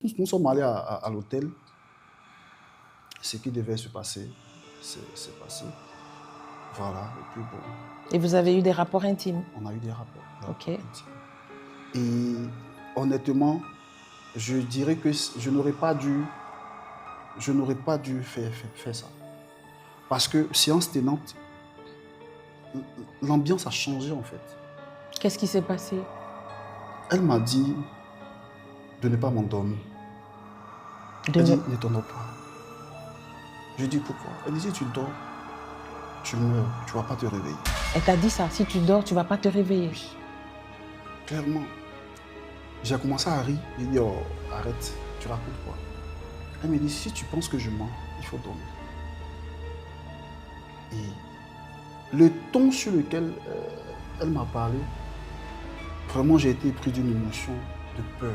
Nous sommes allés à l'hôtel. Ce qui devait se passer, c'est passé. Voilà, et puis bon. Et vous avez eu des rapports intimes? On a eu des rapports Ok. intimes. Et honnêtement, je dirais que je n'aurais pas dû faire ça. Parce que séance tenante, l'ambiance a changé en fait. Qu'est-ce qui s'est passé? Elle m'a dit de ne pas m'endormir. Elle dit ne t'endors pas. Je dis pourquoi? Elle dit si tu dors, tu meurs, tu ne vas pas te réveiller. Elle t'a dit ça, si tu dors, tu ne vas pas te réveiller? Oui. Clairement. J'ai commencé à rire. J'ai dit oh, arrête, tu racontes quoi? Elle me dit si tu penses que je mens, il faut dormir. Et le ton sur lequel elle m'a parlé, vraiment j'ai été pris d'une émotion de peur.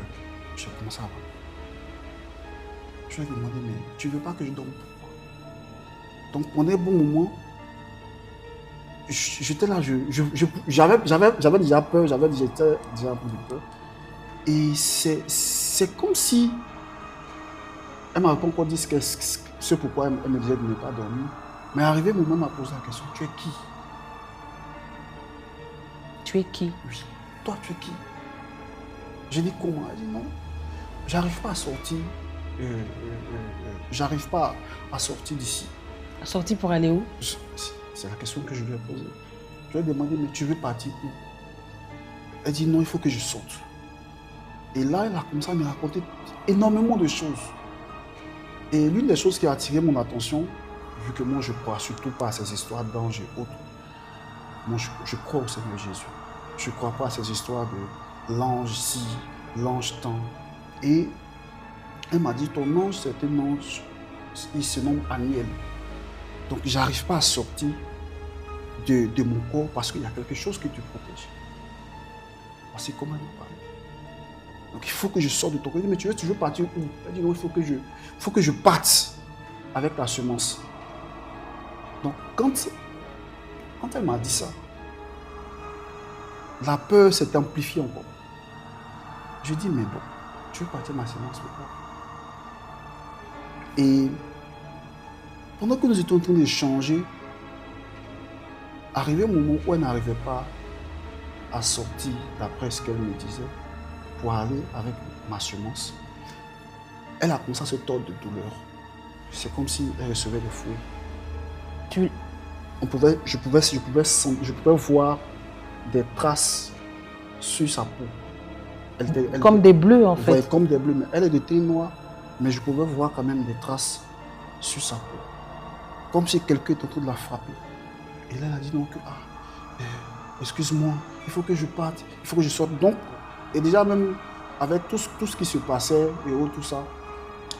J'ai commencé à avoir. Je lui ai demandé mais tu ne veux pas que je dorme? Pourquoi? Donc pendant un bon moment, j'étais là, j'avais déjà peur, j'étais déjà un peu de peur. Et c'est comme si elle m'a pas encore dit ce pourquoi elle me disait de ne pas dormir. Mais arrivé le moment, elle m'a posé la question, tu es qui? Tu es qui? Oui. Toi, tu es qui? J'ai dit comment? Elle dit non, j'arrive pas à sortir. J'arrive pas à sortir d'ici. Sortir pour aller où? C'est la question que je lui ai posée. Je lui ai demandé, mais tu veux partir où? Elle dit non, il faut que je sorte. Et là, elle a commencé à me raconter énormément de choses. Et l'une des choses qui a attiré mon attention, vu que moi je ne crois surtout pas à ces histoires d'anges et autres, moi je crois au Seigneur Jésus. Je ne crois pas à ces histoires de l'ange ci, l'ange tant. Et elle m'a dit, ton ange, c'est un ange, il se nomme Aniel. Donc j'arrive pas à sortir de mon corps parce qu'il y a quelque chose qui te protège. Voici comment elle me parlait. Donc il faut que je sorte de ton corps. Mais tu veux partir où? Elle dit non, il faut que je parte avec la semence. Donc quand elle m'a dit ça, la peur s'est amplifiée encore. Je dis mais bon, tu veux partir ma semence pourquoi? Et pendant que nous étions en train d'échanger, arrivé au moment où elle n'arrivait pas à sortir d'après ce qu'elle me disait, pour aller avec ma semence, elle a commencé à se tordre de douleur. C'est comme si elle recevait des fouilles. Je pouvais voir des traces sur sa peau. Comme des bleus en fait. Ouais, comme des bleus, mais elle est de teint noir, mais je pouvais voir quand même des traces sur sa peau. Comme si quelqu'un était en train de la frapper. Et là, elle a dit non, excuse-moi, il faut que je parte, il faut que je sorte. Donc, et déjà même avec tout ce qui se passait et tout ça,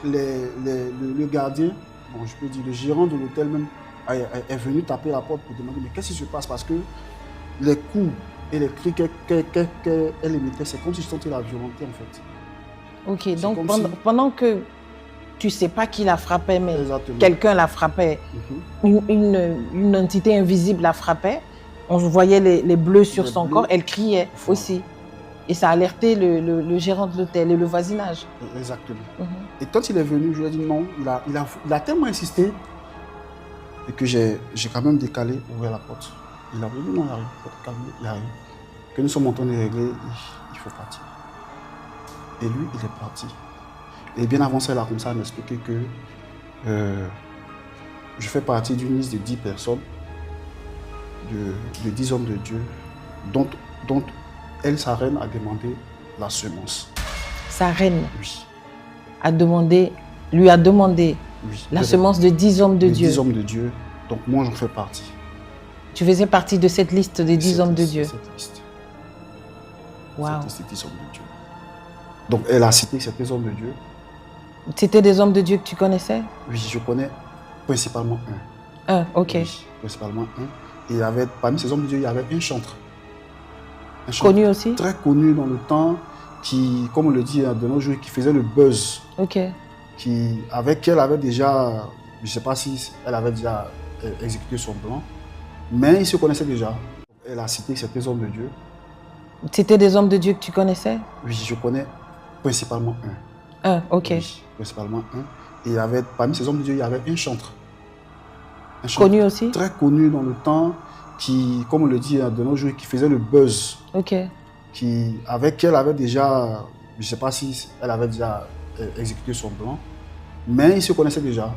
le gardien, bon, je peux dire le gérant de l'hôtel même, est venu taper la porte pour demander mais qu'est-ce qui se passe? Parce que les coups et les cris qu'elle émettait, c'est comme si je sentais la violenter en fait. Ok, donc pendant que tu ne sais pas qui la frappait, mais quelqu'un la frappait, une entité invisible la frappait, on voyait les bleus sur son corps, elle criait aussi. Et ça a alerté le gérant de l'hôtel et le voisinage. Exactement. Et quand il est venu, je lui ai dit non, il a tellement insisté et que j'ai quand même décalé, ouvert la porte. Il a dit non, il n'y a rien, il faut te calmer, il n'y a rien. Que nous sommes en train de régler, il faut partir. Et lui, il est parti. Et bien avant ça, il a commencé à m'expliquer que je fais partie d'une liste de 10 personnes, de 10 hommes de Dieu, dont elle, sa reine, a demandé la semence. Sa reine? Oui. Lui a demandé oui, la semence de 10 hommes de Dieu. 10 hommes de Dieu, donc moi j'en fais partie. Tu faisais partie de cette liste des 10 hommes de Dieu? Cette liste. Wow. Cette liste des 10 hommes de Dieu. Donc elle a cité ces hommes de Dieu. C'était des hommes de Dieu que tu connaissais? Oui, je connais principalement un. Un, ok. Oui, principalement un. Et parmi ces hommes de Dieu, il y avait un chantre. Connu aussi? Très connu dans le temps, qui, comme on le dit de nos jours, qui faisait le buzz. Ok. Avec elle avait déjà, je ne sais pas si elle avait déjà exécuté son plan, mais ils se connaissaient déjà. Elle a cité certains hommes de Dieu. C'était des hommes de Dieu que tu connaissais? Oui, je connais principalement un. Un, ok. Oui, principalement un. Et il y avait, parmi ces hommes de Dieu, il y avait un chantre. Connu aussi? Très connu dans le temps, qui, comme on le dit de nos jours, qui faisait le buzz. Ok. Avec elle avait déjà, je ne sais pas si elle avait déjà exécuté son plan, mais ils se connaissaient déjà.